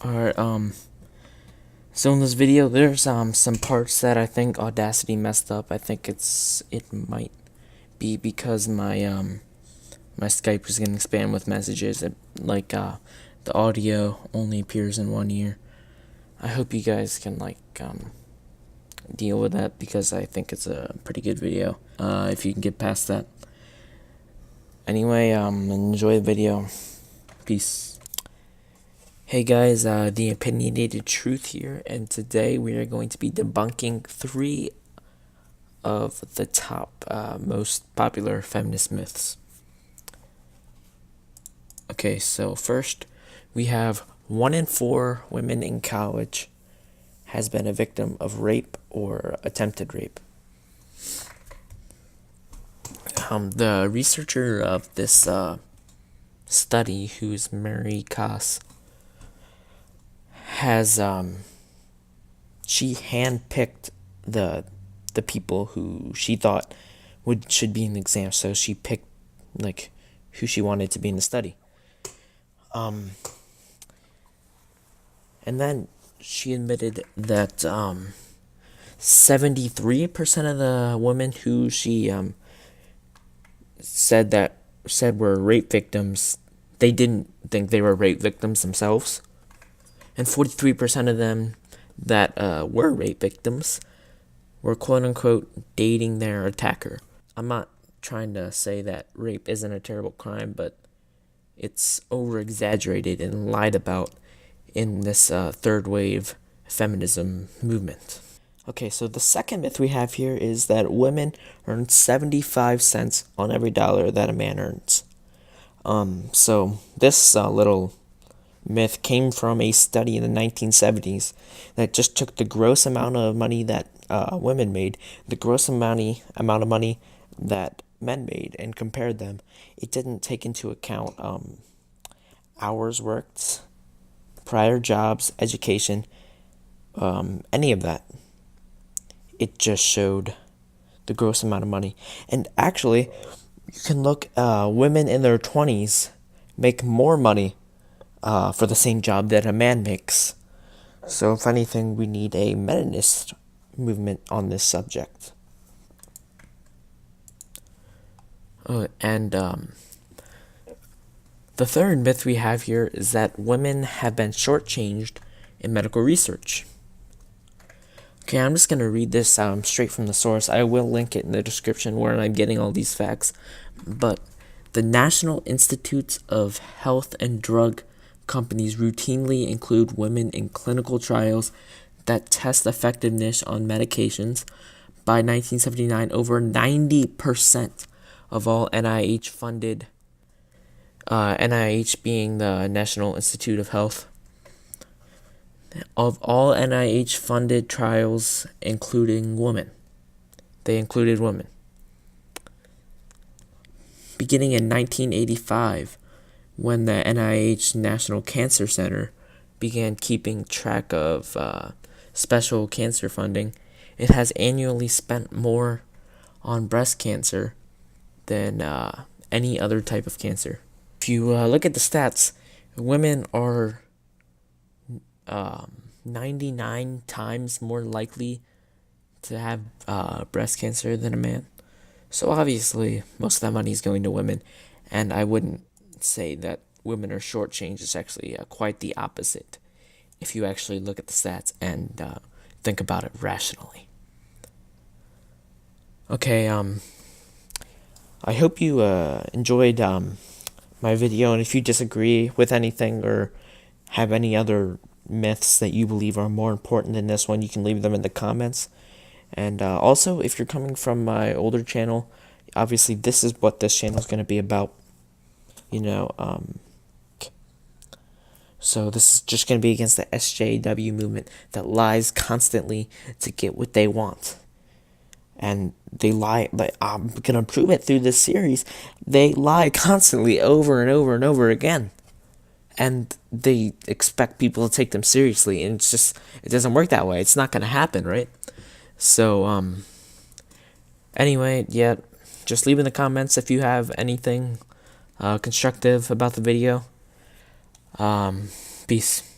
Alright, so in this video, there's some parts that I think Audacity messed up. I think it might be because my Skype is getting spammed with messages. The audio only appears in one ear. I hope you guys can deal with that, because I think it's a pretty good video. If you can get past that. Anyway, enjoy the video. Peace. Hey guys, the Opinionated Truth here, and today we are going to be debunking 3 of the top most popular feminist myths. Okay, so first we have 1 in 4 women in college has been a victim of rape or attempted rape. The researcher of this study, who's Mary Koss, has she handpicked the people who she thought should be in the exam. So she picked who she wanted to be in the study. And then she admitted that 73% of the women who she said were rape victims, they didn't think they were rape victims themselves. And 43% of them that were rape victims were quote-unquote dating their attacker. I'm not trying to say that rape isn't a terrible crime, but it's over-exaggerated and lied about in this third wave feminism movement. Okay, so the second myth we have here is that women earn 75 cents on every dollar that a man earns. So this little myth came from a study in the 1970s that just took the gross amount of money that women made, the gross amount of money that men made, and compared them. It didn't take into account hours worked, prior jobs, education, any of that. It just showed the gross amount of money. And actually, you can look, women in their 20s make more money for the same job that a man makes. So if anything, we need a feminist movement on this subject. And the third myth we have here is that women have been shortchanged in medical research. Okay, I'm just going to read this straight from the source. I will link it in the description where I'm getting all these facts. But the National Institutes of Health and Drug Companies routinely include women in clinical trials that test effectiveness on medications. By 1979, over 90% of all NIH-funded, NIH being the National Institute of Health, of all NIH-funded trials including women. They included women. Beginning in 1985, when the NIH National Cancer Center began keeping track of special cancer funding, it has annually spent more on breast cancer than any other type of cancer. If you look at the stats, women are 99 times more likely to have breast cancer than a man. So obviously, most of that money is going to women, and I wouldn't say that women are shortchanged. It's actually quite the opposite if you actually look at the stats and think about it rationally. Okay, I hope you enjoyed my video, and if you disagree with anything or have any other myths that you believe are more important than this one, you can leave them in the comments. And also, if you're coming from my older channel, obviously this is what this channel is going to be about. So this is just going to be against the SJW movement that lies constantly to get what they want. And they lie, I'm going to prove it through this series. They lie constantly over and over and over again. And they expect people to take them seriously, and it doesn't work that way. It's not going to happen, right? So, anyway, yeah, just leave in the comments if you have anything constructive about the video. Peace.